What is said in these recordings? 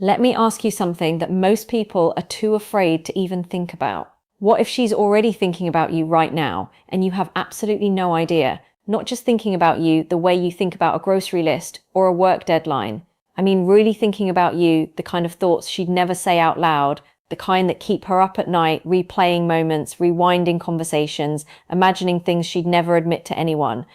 Let me ask you something that most people are too afraid to even think about. What if she's already thinking about you right now and you have absolutely no idea? Not just thinking about you the way you think about a grocery list or a work deadline. I mean, really thinking about you, the kind of thoughts she'd never say out loud, the kind that keep her up at night, replaying moments, rewinding conversations, imagining things she'd never admit to anyone.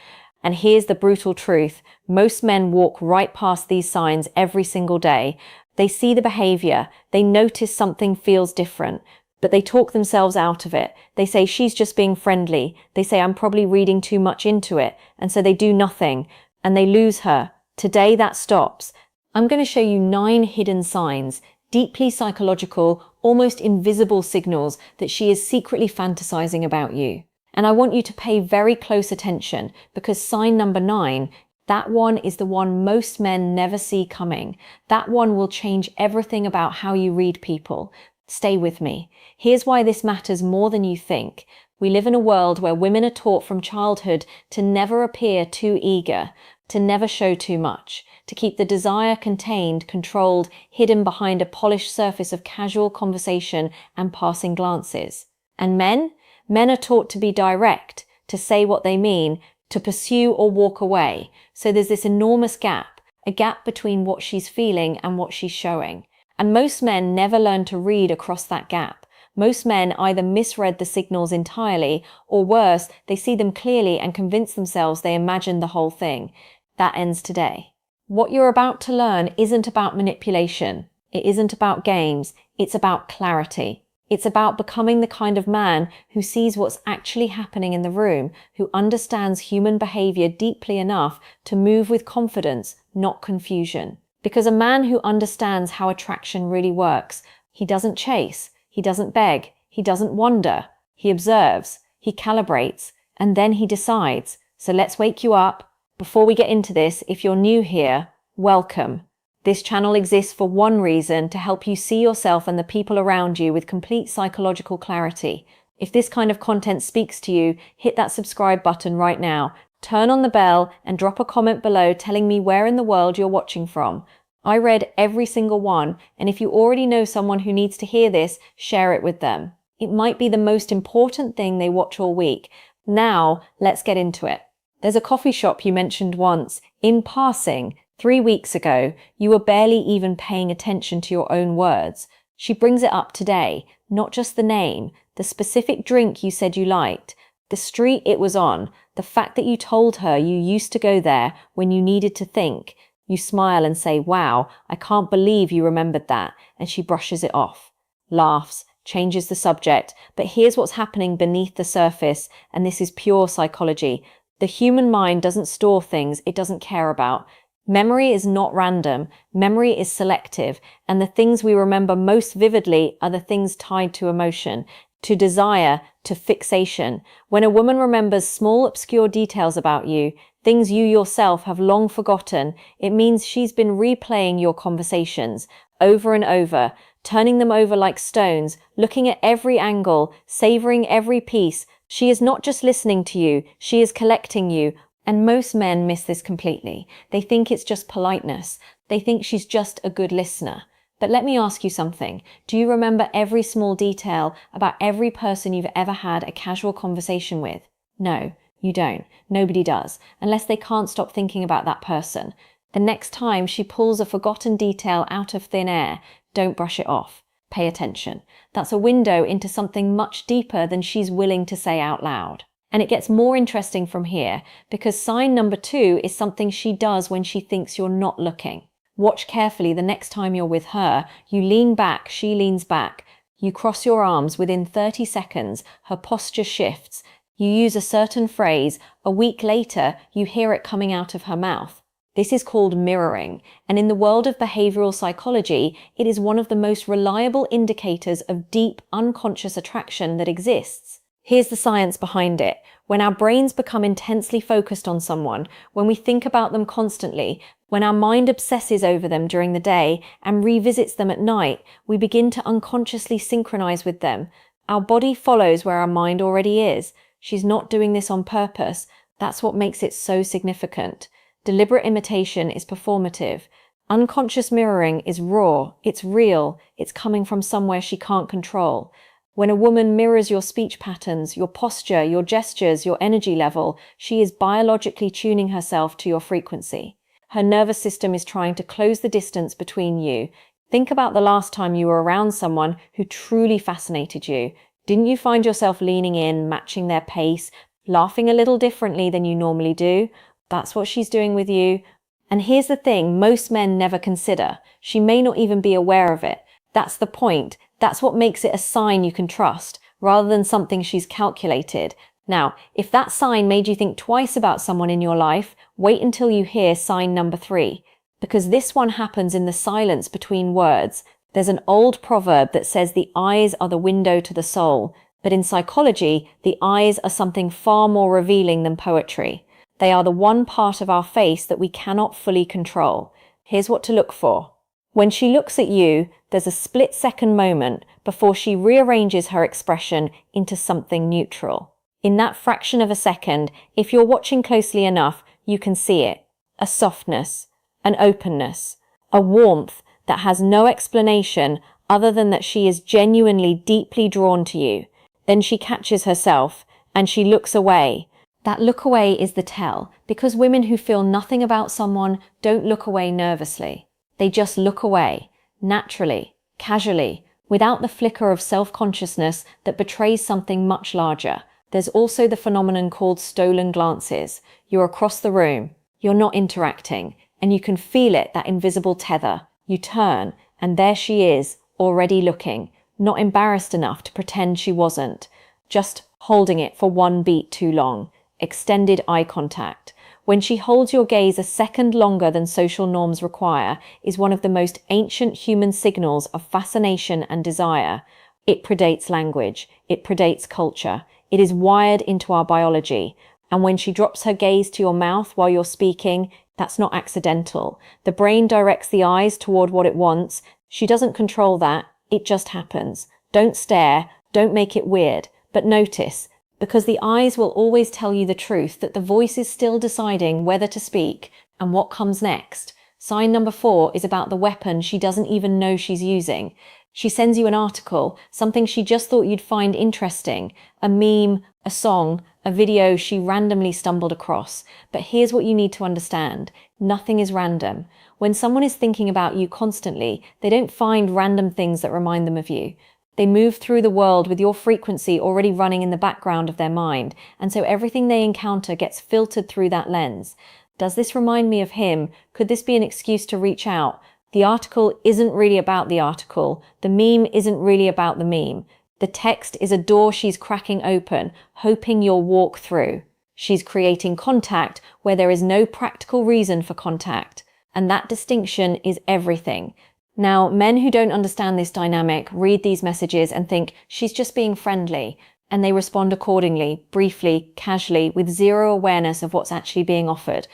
And here's the brutal truth. Most men walk right past these signs every single day. They see the behavior, they notice something feels different, but they talk themselves out of it. They say, she's just being friendly. They say, I'm probably reading too much into it. And so they do nothing, and they lose her. Today that stops. I'm going to show you 9 hidden signs, deeply psychological, almost invisible signals that she is secretly fantasizing about you. And I want you to pay very close attention, because sign number 9, that one is the one most men never see coming. That one will change everything about how you read people. Stay with me. Here's why this matters more than you think. We live in a world where women are taught from childhood to never appear too eager, to never show too much, to keep the desire contained, controlled, hidden behind a polished surface of casual conversation and passing glances. And men are taught to be direct, to say what they mean, to pursue or walk away. So there's this enormous gap, a gap between what she's feeling and what she's showing. And most men never learn to read across that gap. Most men either misread the signals entirely, or worse, they see them clearly and convince themselves they imagined the whole thing. That ends today. What you're about to learn isn't about manipulation. It isn't about games. It's about clarity. It's about becoming the kind of man who sees what's actually happening in the room, who understands human behavior deeply enough to move with confidence, not confusion. Because a man who understands how attraction really works, he doesn't chase, he doesn't beg, he doesn't wonder. He observes, he calibrates, and then he decides. So let's wake you up. Before we get into this, if you're new here, welcome. This channel exists for one reason: to help you see yourself and the people around you with complete psychological clarity. If this kind of content speaks to you, hit that subscribe button right now. Turn on the bell and drop a comment below telling me where in the world you're watching from. I read every single one, and if you already know someone who needs to hear this, share it with them. It might be the most important thing they watch all week. Now, let's get into it. There's a coffee shop you mentioned once, in passing, 3 weeks ago. You were barely even paying attention to your own words. She brings it up today, not just the name, the specific drink you said you liked, the street it was on, the fact that you told her you used to go there when you needed to think. You smile and say, wow, I can't believe you remembered that, and she brushes it off, laughs, changes the subject. But here's what's happening beneath the surface, and this is pure psychology. The human mind doesn't store things it doesn't care about. Memory is not random, memory is selective, and the things we remember most vividly are the things tied to emotion, to desire, to fixation. When a woman remembers small, obscure details about you, things you yourself have long forgotten, it means she's been replaying your conversations over and over, turning them over like stones, looking at every angle, savoring every piece. She is not just listening to you, she is collecting you. And most men miss this completely. They think it's just politeness. They think she's just a good listener. But let me ask you something. Do you remember every small detail about every person you've ever had a casual conversation with? No, you don't. Nobody does, unless they can't stop thinking about that person. The next time she pulls a forgotten detail out of thin air, don't brush it off. Pay attention. That's a window into something much deeper than she's willing to say out loud. And it gets more interesting from here, because sign number 2 is something she does when she thinks you're not looking. Watch carefully the next time you're with her. You lean back, she leans back. You cross your arms. Within 30 seconds, her posture shifts. You use a certain phrase. A week later, you hear it coming out of her mouth. This is called mirroring, and in the world of behavioral psychology, it is one of the most reliable indicators of deep, unconscious attraction that exists. Here's the science behind it. When our brains become intensely focused on someone, when we think about them constantly, when our mind obsesses over them during the day and revisits them at night, we begin to unconsciously synchronize with them. Our body follows where our mind already is. She's not doing this on purpose. That's what makes it so significant. Deliberate imitation is performative. Unconscious mirroring is raw, it's real, it's coming from somewhere she can't control. When a woman mirrors your speech patterns, your posture, your gestures, your energy level, she is biologically tuning herself to your frequency. Her nervous system is trying to close the distance between you. Think about the last time you were around someone who truly fascinated you. Didn't you find yourself leaning in, matching their pace, laughing a little differently than you normally do? That's what she's doing with you. And here's the thing most men never consider. She may not even be aware of it. That's the point. That's what makes it a sign you can trust, rather than something she's calculated. Now, if that sign made you think twice about someone in your life, wait until you hear sign number 3. Because this one happens in the silence between words. There's an old proverb that says the eyes are the window to the soul. But in psychology, the eyes are something far more revealing than poetry. They are the one part of our face that we cannot fully control. Here's what to look for. When she looks at you, there's a split-second moment before she rearranges her expression into something neutral. In that fraction of a second, if you're watching closely enough, you can see it. A softness, an openness, a warmth that has no explanation other than that she is genuinely deeply drawn to you. Then she catches herself and she looks away. That look away is the tell, because women who feel nothing about someone don't look away nervously. They just look away, naturally, casually, without the flicker of self-consciousness that betrays something much larger. There's also the phenomenon called stolen glances. You're across the room, you're not interacting, and you can feel it, that invisible tether. You turn, and there she is, already looking, not embarrassed enough to pretend she wasn't, just holding it for one beat too long. Extended eye contact. When she holds your gaze a second longer than social norms require, is one of the most ancient human signals of fascination and desire. It predates language. It predates culture. It is wired into our biology. And when she drops her gaze to your mouth while you're speaking, that's not accidental. The brain directs the eyes toward what it wants. She doesn't control that. It just happens. Don't stare. Don't make it weird. But notice, because the eyes will always tell you the truth, that the voice is still deciding whether to speak and what comes next. Sign number 4 is about the weapon she doesn't even know she's using. She sends you an article, something she just thought you'd find interesting, a meme, a song, a video she randomly stumbled across. But here's what you need to understand. Nothing is random. When someone is thinking about you constantly, they don't find random things that remind them of you. They move through the world with your frequency already running in the background of their mind, and so everything they encounter gets filtered through that lens. Does this remind me of him? Could this be an excuse to reach out? The article isn't really about the article. The meme isn't really about the meme. The text is a door she's cracking open, hoping you'll walk through. She's creating contact where there is no practical reason for contact, and that distinction is everything. Now, men who don't understand this dynamic read these messages and think she's just being friendly, and they respond accordingly, briefly, casually, with zero awareness of what's actually being offered.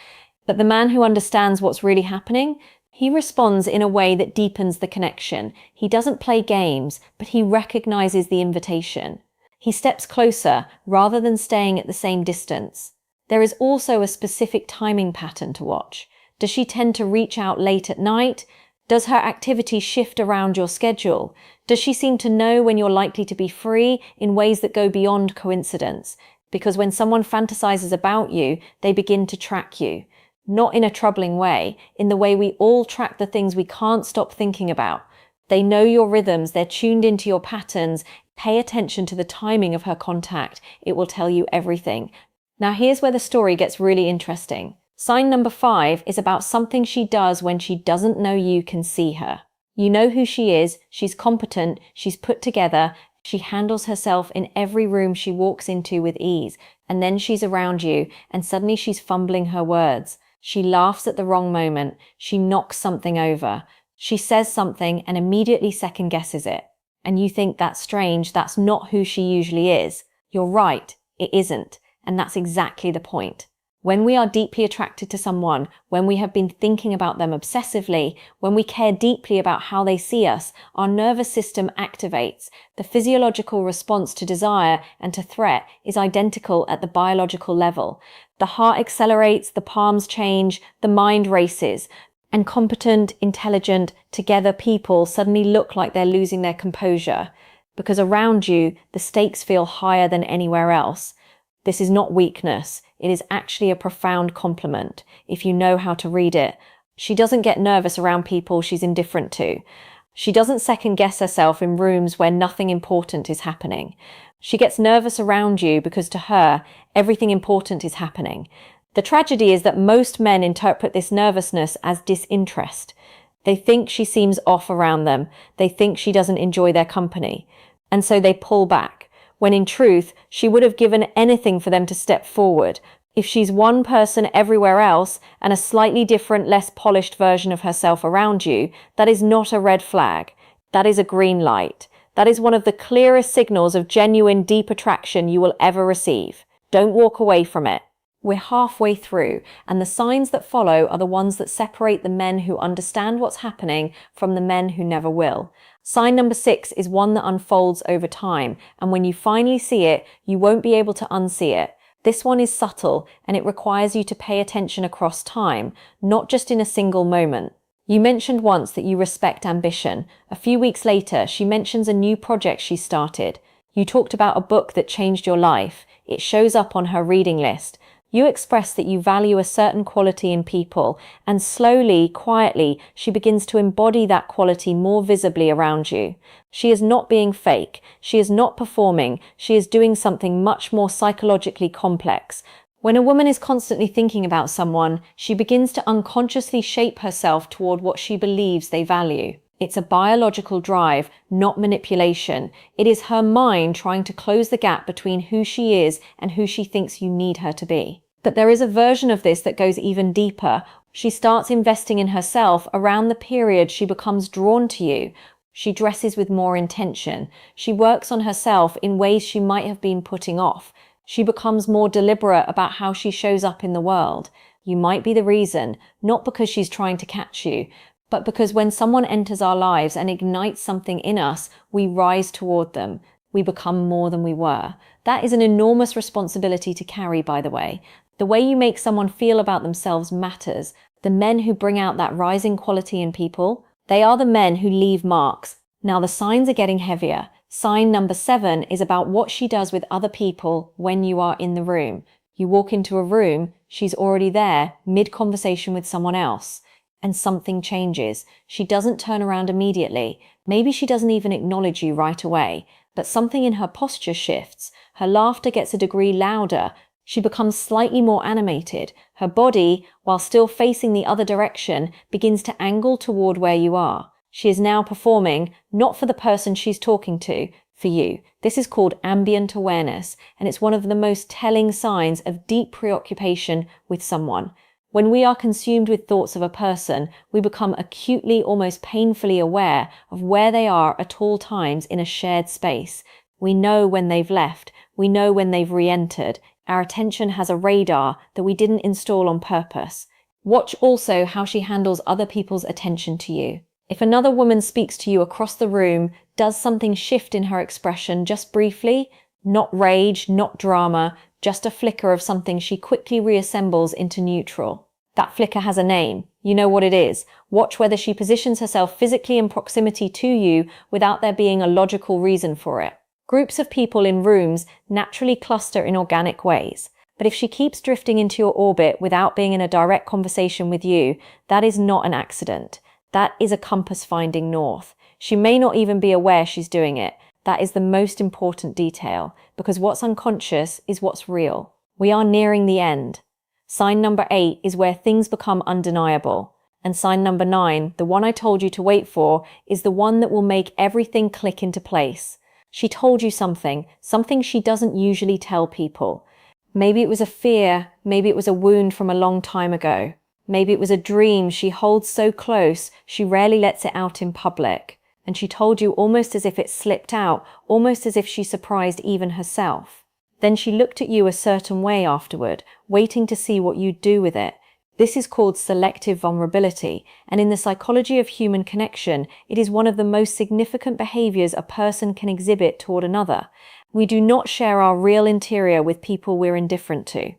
But the man who understands what's really happening, he responds in a way that deepens the connection. He doesn't play games, but he recognizes the invitation. He steps closer rather than staying at the same distance. There is also a specific timing pattern to watch. Does she tend to reach out late at night? Does her activity shift around your schedule? Does she seem to know when you're likely to be free in ways that go beyond coincidence? Because when someone fantasizes about you, they begin to track you. Not in a troubling way, in the way we all track the things we can't stop thinking about. They know your rhythms, they're tuned into your patterns. Pay attention to the timing of her contact. It will tell you everything. Now here's where the story gets really interesting. Sign number 5 is about something she does when she doesn't know you can see her. You know who she is, she's competent, she's put together, she handles herself in every room she walks into with ease, and then she's around you, and suddenly she's fumbling her words. She laughs at the wrong moment, she knocks something over, she says something and immediately second guesses it. And you think that's strange, that's not who she usually is. You're right, it isn't, and that's exactly the point. When we are deeply attracted to someone, when we have been thinking about them obsessively, when we care deeply about how they see us, our nervous system activates. The physiological response to desire and to threat is identical at the biological level. The heart accelerates, the palms change, the mind races. And competent, intelligent, together people suddenly look like they're losing their composure because around you, the stakes feel higher than anywhere else. This is not weakness. It is actually a profound compliment if you know how to read it. She doesn't get nervous around people she's indifferent to. She doesn't second guess herself in rooms where nothing important is happening. She gets nervous around you because to her, everything important is happening. The tragedy is that most men interpret this nervousness as disinterest. They think she seems off around them. They think she doesn't enjoy their company. And so they pull back, when in truth, she would have given anything for them to step forward. If she's one person everywhere else and a slightly different, less polished version of herself around you, that is not a red flag. That is a green light. That is one of the clearest signals of genuine, deep attraction you will ever receive. Don't walk away from it. We're halfway through, and the signs that follow are the ones that separate the men who understand what's happening from the men who never will. Sign number 6 is one that unfolds over time, and when you finally see it, you won't be able to unsee it. This one is subtle, and it requires you to pay attention across time, not just in a single moment. You mentioned once that you respect ambition. A few weeks later, she mentions a new project she started. You talked about a book that changed your life. It shows up on her reading list. You express that you value a certain quality in people, and slowly, quietly, she begins to embody that quality more visibly around you. She is not being fake. She is not performing. She is doing something much more psychologically complex. When a woman is constantly thinking about someone, she begins to unconsciously shape herself toward what she believes they value. It's a biological drive, not manipulation. It is her mind trying to close the gap between who she is and who she thinks you need her to be. But there is a version of this that goes even deeper. She starts investing in herself around the period she becomes drawn to you. She dresses with more intention. She works on herself in ways she might have been putting off. She becomes more deliberate about how she shows up in the world. You might be the reason, not because she's trying to catch you, but because when someone enters our lives and ignites something in us, we rise toward them. We become more than we were. That is an enormous responsibility to carry, by the way. The way you make someone feel about themselves matters. The men who bring out that rising quality in people, they are the men who leave marks. Now the signs are getting heavier. Sign number 7 is about what she does with other people when you are in the room. You walk into a room, she's already there, mid-conversation with someone else. And something changes. She doesn't turn around immediately. Maybe she doesn't even acknowledge you right away. But something in her posture shifts. Her laughter gets a degree louder. She becomes slightly more animated. Her body, while still facing the other direction, begins to angle toward where you are. She is now performing, not for the person she's talking to, for you. This is called ambient awareness, and it's one of the most telling signs of deep preoccupation with someone. When we are consumed with thoughts of a person, we become acutely, almost painfully aware of where they are at all times in a shared space. We know when they've left. We know when they've re-entered. Our attention has a radar that we didn't install on purpose. Watch also how she handles other people's attention to you. If another woman speaks to you across the room, does something shift in her expression just briefly? Not rage, not drama, just a flicker of something she quickly reassembles into neutral. That flicker has a name. You know what it is. Watch whether she positions herself physically in proximity to you without there being a logical reason for it. Groups of people in rooms naturally cluster in organic ways. But if she keeps drifting into your orbit without being in a direct conversation with you, that is not an accident. That is a compass finding north. She may not even be aware she's doing it. That is the most important detail, because what's unconscious is what's real. We are nearing the end. Sign number 8 is where things become undeniable. And sign number 9, the one I told you to wait for, is the one that will make everything click into place. She told you something she doesn't usually tell people. Maybe it was a fear, maybe it was a wound from a long time ago. Maybe it was a dream she holds so close she rarely lets it out in public. And she told you almost as if it slipped out, almost as if she surprised even herself. Then she looked at you a certain way afterward, waiting to see what you'd do with it. This is called selective vulnerability, and in the psychology of human connection, it is one of the most significant behaviors a person can exhibit toward another. We do not share our real interior with people we're indifferent to.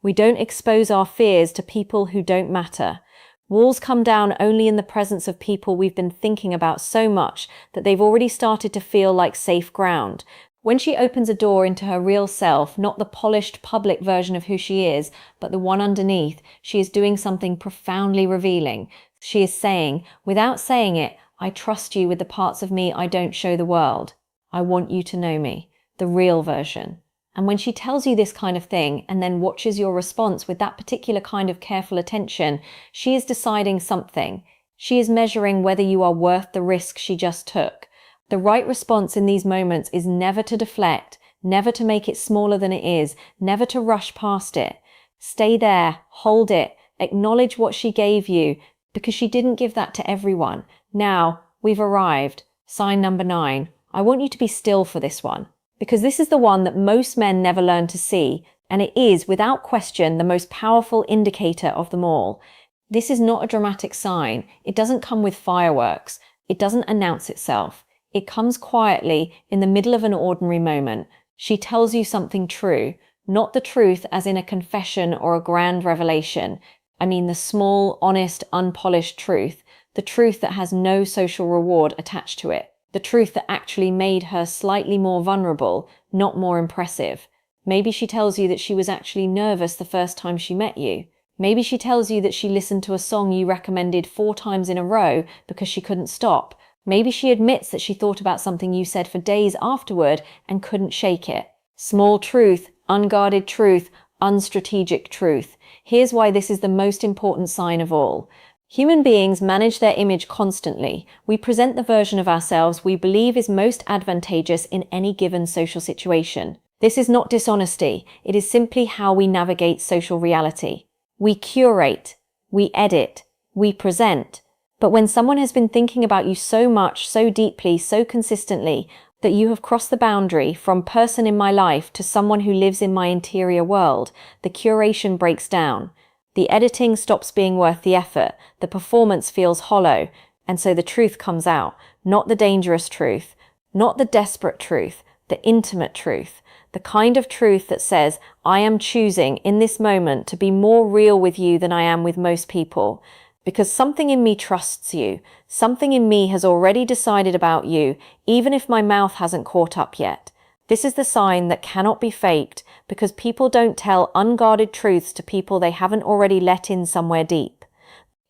We don't expose our fears to people who don't matter. Walls come down only in the presence of people we've been thinking about so much that they've already started to feel like safe ground. When she opens a door into her real self, not the polished public version of who she is, but the one underneath, she is doing something profoundly revealing. She is saying, without saying it, I trust you with the parts of me I don't show the world. I want you to know me, the real version. And when she tells you this kind of thing and then watches your response with that particular kind of careful attention, she is deciding something. She is measuring whether you are worth the risk she just took. The right response in these moments is never to deflect, never to make it smaller than it is, never to rush past it. Stay there, hold it, acknowledge what she gave you, because she didn't give that to everyone. Now, we've arrived. Sign number 9. I want you to be still for this one, because this is the one that most men never learn to see, and it is, without question, the most powerful indicator of them all. This is not a dramatic sign. It doesn't come with fireworks. It doesn't announce itself. It comes quietly in the middle of an ordinary moment. She tells you something true, not the truth as in a confession or a grand revelation. I mean the small, honest, unpolished truth, the truth that has no social reward attached to it, the truth that actually made her slightly more vulnerable, not more impressive. Maybe she tells you that she was actually nervous the first time she met you. Maybe she tells you that she listened to a song you recommended 4 times in a row because she couldn't stop. Maybe she admits that she thought about something you said for days afterward and couldn't shake it. Small truth, unguarded truth, unstrategic truth. Here's why this is the most important sign of all. Human beings manage their image constantly. We present the version of ourselves we believe is most advantageous in any given social situation. This is not dishonesty. It is simply how we navigate social reality. We curate, we edit, we present. But when someone has been thinking about you so much, so deeply, so consistently, that you have crossed the boundary from person in my life to someone who lives in my interior world, the curation breaks down. The editing stops being worth the effort, the performance feels hollow, and so the truth comes out. Not the dangerous truth, not the desperate truth, the intimate truth. The kind of truth that says, I am choosing in this moment to be more real with you than I am with most people. Because something in me trusts you. Something in me has already decided about you, even if my mouth hasn't caught up yet. This is the sign that cannot be faked, because people don't tell unguarded truths to people they haven't already let in somewhere deep.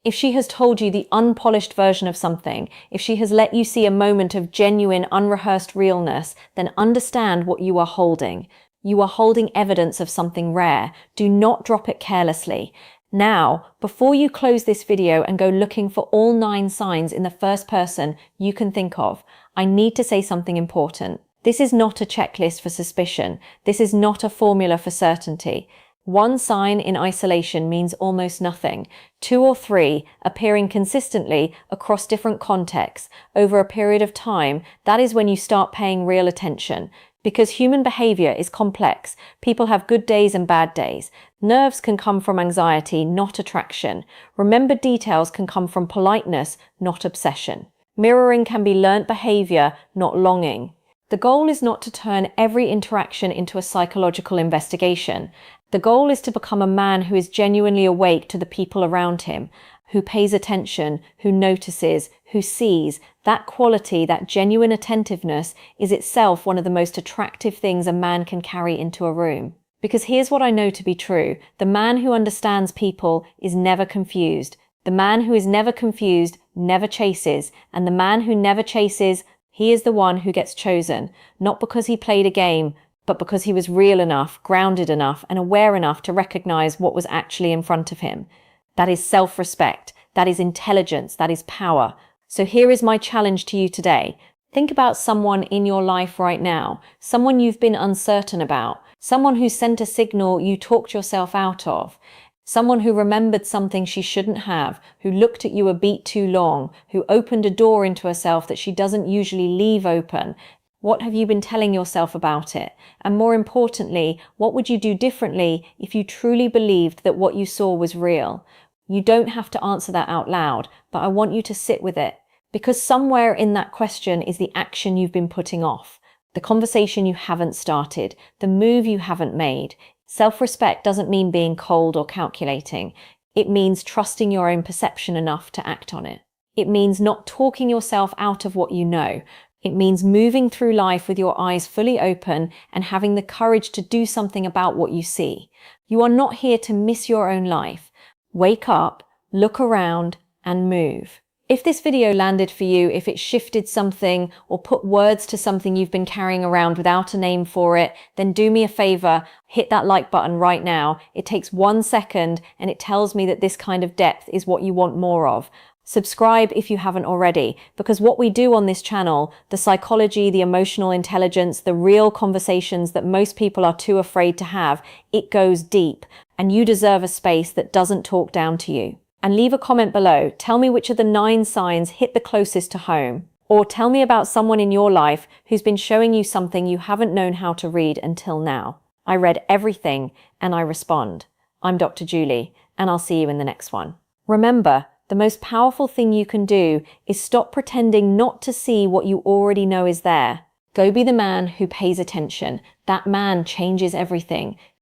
If she has told you the unpolished version of something, if she has let you see a moment of genuine, unrehearsed realness, then understand what you are holding. You are holding evidence of something rare. Do not drop it carelessly. Now, before you close this video and go looking for all 9 signs in the first person you can think of, I need to say something important. This is not a checklist for suspicion. This is not a formula for certainty. One sign in isolation means almost nothing. 2 or 3 appearing consistently across different contexts over a period of time, that is when you start paying real attention. Because human behavior is complex. People have good days and bad days. Nerves can come from anxiety, not attraction. Remembered details can come from politeness, not obsession. Mirroring can be learnt behavior, not longing. The goal is not to turn every interaction into a psychological investigation. The goal is to become a man who is genuinely awake to the people around him, who pays attention, who notices, who sees. That quality, that genuine attentiveness, is itself one of the most attractive things a man can carry into a room. Because here's what I know to be true. The man who understands people is never confused. The man who is never confused never chases. And the man who never chases, he is the one who gets chosen. Not because he played a game, but because he was real enough, grounded enough, and aware enough to recognize what was actually in front of him. That is self-respect. That is intelligence. That is power. So here is my challenge to you today. Think about someone in your life right now, someone you've been uncertain about, someone who sent a signal you talked yourself out of, someone who remembered something she shouldn't have, who looked at you a beat too long, who opened a door into herself that she doesn't usually leave open. What have you been telling yourself about it? And more importantly, what would you do differently if you truly believed that what you saw was real? You don't have to answer that out loud, but I want you to sit with it. Because somewhere in that question is the action you've been putting off, the conversation you haven't started, the move you haven't made. Self-respect doesn't mean being cold or calculating. It means trusting your own perception enough to act on it. It means not talking yourself out of what you know. It means moving through life with your eyes fully open and having the courage to do something about what you see. You are not here to miss your own life. Wake up, look around, and move. If this video landed for you, if it shifted something or put words to something you've been carrying around without a name for it, then do me a favor, hit that like button right now. It takes 1 second and it tells me that this kind of depth is what you want more of. Subscribe if you haven't already, because what we do on this channel, the psychology, the emotional intelligence, the real conversations that most people are too afraid to have, it goes deep, and you deserve a space that doesn't talk down to you. And leave a comment below. Tell me which of the 9 signs hit the closest to home. Or tell me about someone in your life who's been showing you something you haven't known how to read until now. I read everything and I respond. I'm Dr. Julie, and I'll see you in the next one. Remember, the most powerful thing you can do is stop pretending not to see what you already know is there. Go be the man who pays attention. That man changes everything.